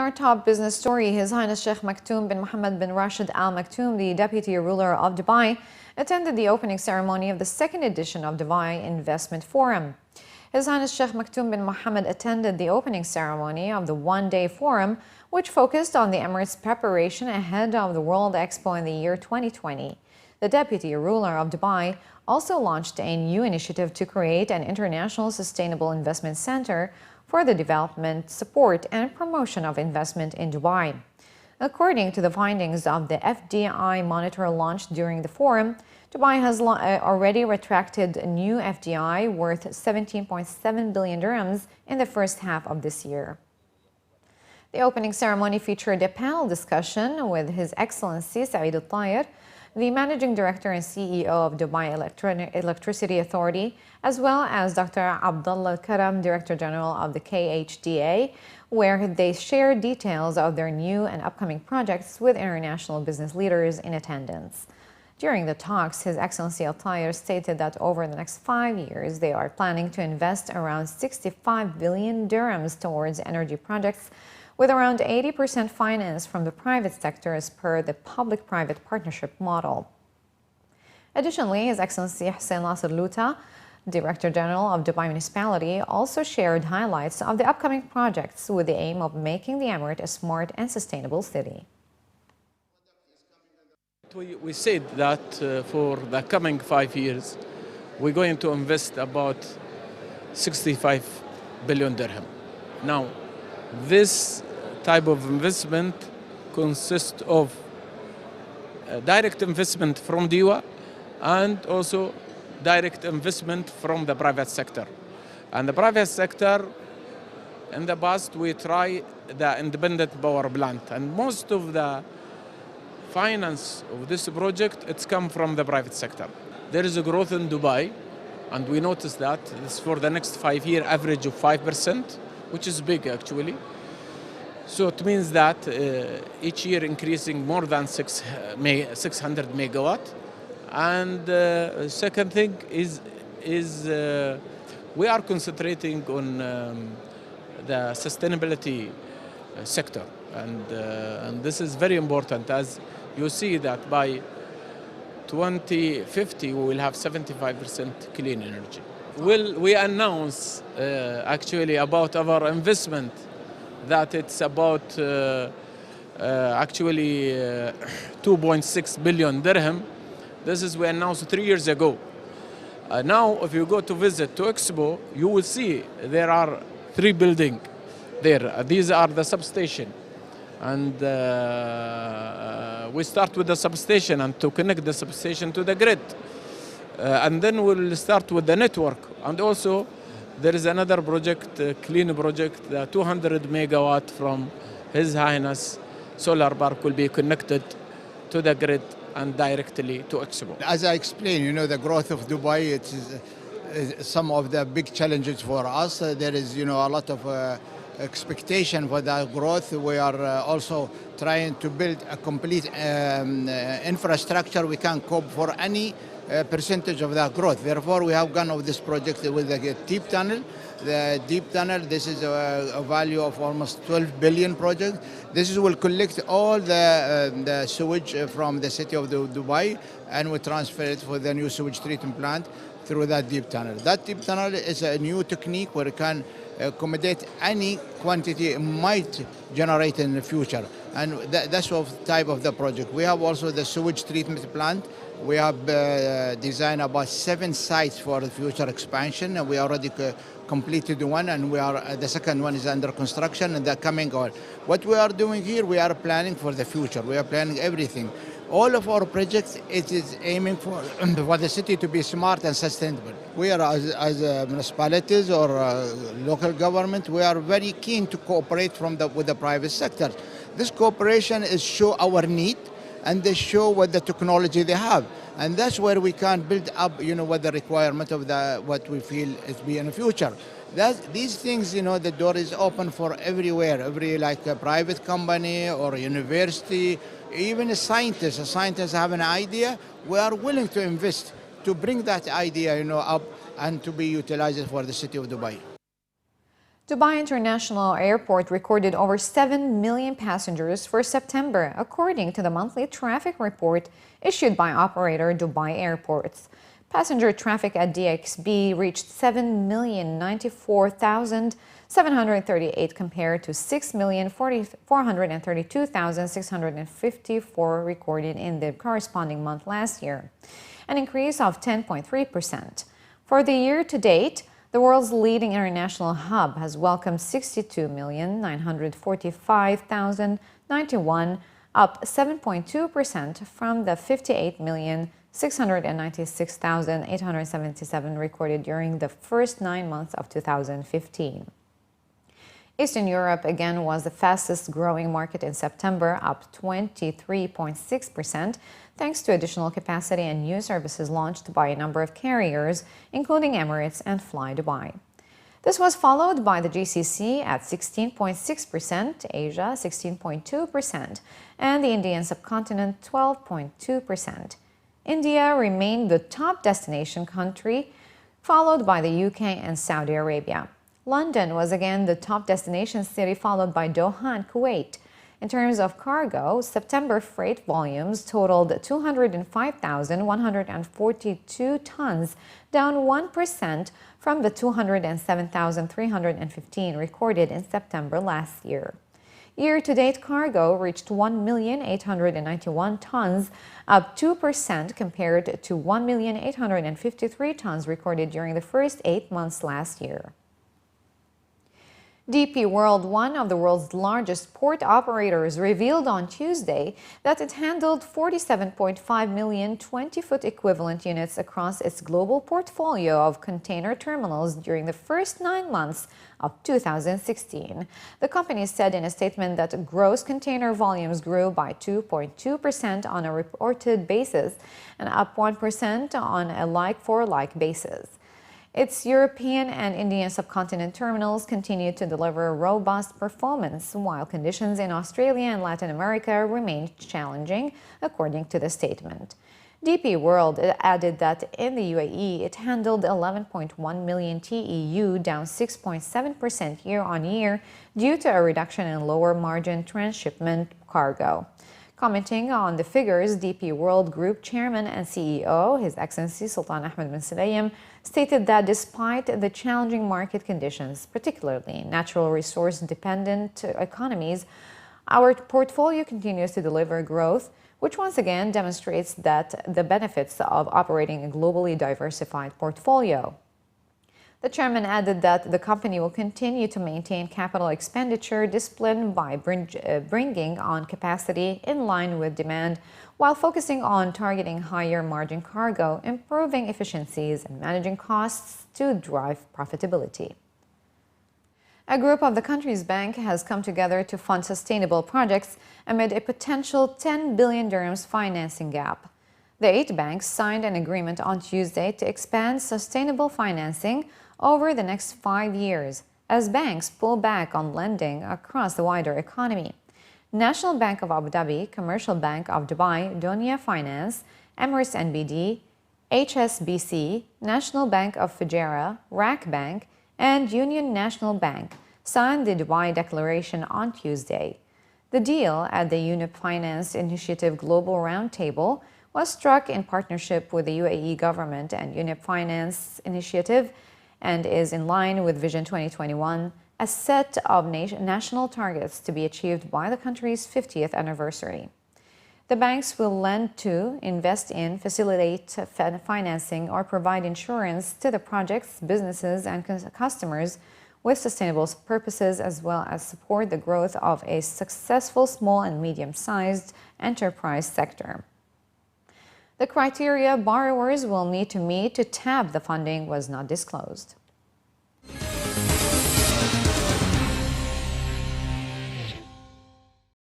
our top business story, His Highness Sheikh Maktoum bin Mohammed bin Rashid Al Maktoum, the Deputy Ruler of Dubai, attended the opening ceremony of the second edition of Dubai Investment Forum. His Highness Sheikh Maktoum bin Mohammed attended the opening ceremony of the one-day forum, which focused on the Emirates' preparation ahead of the World Expo in the year 2020. The Deputy Ruler of Dubai also launched a new initiative to create an international sustainable investment center for the development, support, and promotion of investment in Dubai. According to the findings of the FDI monitor launched during the forum, Dubai has already attracted new FDI worth 17.7 billion dirhams in the first half of this year. The opening ceremony featured a panel discussion with His Excellency Saeed Al-Tayr, the Managing Director and CEO of Dubai Electricity Authority, as well as Dr. Abdullah Al-Karam, Director General of the KHDA, where they shared details of their new and upcoming projects with international business leaders in attendance. During the talks, His Excellency Al-Tayr stated that over the next 5 years, they are planning to invest around 65 billion dirhams towards energy projects, with around 80% finance from the private sector as per the public-private partnership model. Additionally, His Excellency Hussein Nasser Luta, Director General of Dubai Municipality, also shared highlights of the upcoming projects with the aim of making the Emirate a smart and sustainable city. We said that for the coming 5 years, we're going to invest about 65 billion dirham. Now, this type of investment consists of direct investment from DIWA and also direct investment from the private sector. And the private sector, in the past, we try the independent power plant, and most of the finance of this project, it's come from the private sector. There is a growth in Dubai, and we noticed that it's for the next 5 year average of 5%, which is big actually. So it means that each year increasing more than 600 megawatt. And second thing is we are concentrating on the sustainability sector, and this is very important, as you see that by 2050 we will have 75% clean energy. We announce actually about our investment that it's about actually 2.6 billion dirham. This is we announced 3 years ago. Now, if you go to visit to Expo, you will see there are 3 buildings there. These are the substation, and we start with the substation and to connect the substation to the grid, and then we'll start with the network. And also, there is another project, clean project, the 200 megawatt from His Highness Solar Park will be connected to the grid and directly to Expo. As I explained, the growth of Dubai, it is some of the big challenges for us. There is, a lot of expectation for that growth. We are also trying to build a complete infrastructure we can cope for any percentage of that growth. Therefore, we have gone over this project with the deep tunnel. The deep tunnel, this is a value of almost 12 billion project. This will collect all the sewage from the city of Dubai, and we transfer it for the new sewage treatment plant through that deep tunnel. That deep tunnel is a new technique where it can accommodate any quantity it might generate in the future. And that's the type of the project. We have also the sewage treatment plant. We have designed about 7 sites for the future expansion, and we already completed one, and the second one is under construction, and they're coming on. What we are doing here, we are planning for the future. We are planning everything. All of our projects, it is aiming for the city to be smart and sustainable. We are, as municipalities or local government, we are very keen to cooperate with the private sector. This cooperation is show our need, and they show what the technology they have. And that's where we can build up, what the requirement of what we feel it be in the future. These things, the door is open for everywhere, every like a private company or a university, even a scientist. A scientist have an idea, we are willing to invest to bring that idea, up and to be utilized for the city of Dubai. Dubai International Airport recorded over 7 million passengers for September, according to the monthly traffic report issued by operator Dubai Airports. Passenger traffic at DXB reached 7,094,738 compared to 6,432,654 recorded in the corresponding month last year, an increase of 10.3%. For the year to date, the world's leading international hub has welcomed 62,945,091, up 7.2% from the 58,696,877 recorded during the first 9 months of 2015. Eastern Europe again was the fastest growing market in September, up 23.6%, thanks to additional capacity and new services launched by a number of carriers, including Emirates and Fly Dubai. This was followed by the GCC at 16.6%, Asia 16.2%, and the Indian subcontinent 12.2%. India remained the top destination country, followed by the UK and Saudi Arabia. London was again the top destination city, followed by Doha and Kuwait. In terms of cargo, September freight volumes totaled 205,142 tons, down 1% from the 207,315 recorded in September last year. Year-to-date cargo reached 1,891 tons, up 2% compared to 1,853 tons recorded during the first 8 months last year. DP World, one of the world's largest port operators, revealed on Tuesday that it handled 47.5 million 20-foot equivalent units across its global portfolio of container terminals during the first 9 months of 2016. The company said in a statement that gross container volumes grew by 2.2% on a reported basis and up 1% on a like-for-like basis. Its European and Indian subcontinent terminals continued to deliver robust performance, while conditions in Australia and Latin America remained challenging, according to the statement. DP World added that in the UAE, it handled 11.1 million TEU, down 6.7% year-on-year due to a reduction in lower margin transshipment cargo. Commenting on the figures, DP World Group Chairman and CEO, His Excellency Sultan Ahmed bin Sulayem, stated that despite the challenging market conditions, particularly in natural resource-dependent economies, our portfolio continues to deliver growth, which once again demonstrates that the benefits of operating a globally diversified portfolio. The chairman added that the company will continue to maintain capital expenditure discipline by bringing on capacity in line with demand, while focusing on targeting higher margin cargo, improving efficiencies, and managing costs to drive profitability. A group of the country's banks has come together to fund sustainable projects amid a potential 10 billion dirhams financing gap. The 8 banks signed an agreement on Tuesday to expand sustainable financing over the next 5 years as banks pull back on lending across the wider economy. National Bank of Abu Dhabi, Commercial Bank of Dubai, Dunya Finance, Emirates NBD, HSBC, National Bank of Fujairah, RAK Bank, and Union National Bank signed the Dubai Declaration on Tuesday. The deal at the Unip Finance Initiative Global Roundtable was struck in partnership with the UAE government and Unip Finance Initiative and is in line with Vision 2021, a set of national targets to be achieved by the country's 50th anniversary. The banks will lend to, invest in, facilitate financing, or provide insurance to the projects, businesses, and customers with sustainable purposes, as well as support the growth of a successful small and medium-sized enterprise sector. The criteria borrowers will need to meet to tap the funding was not disclosed.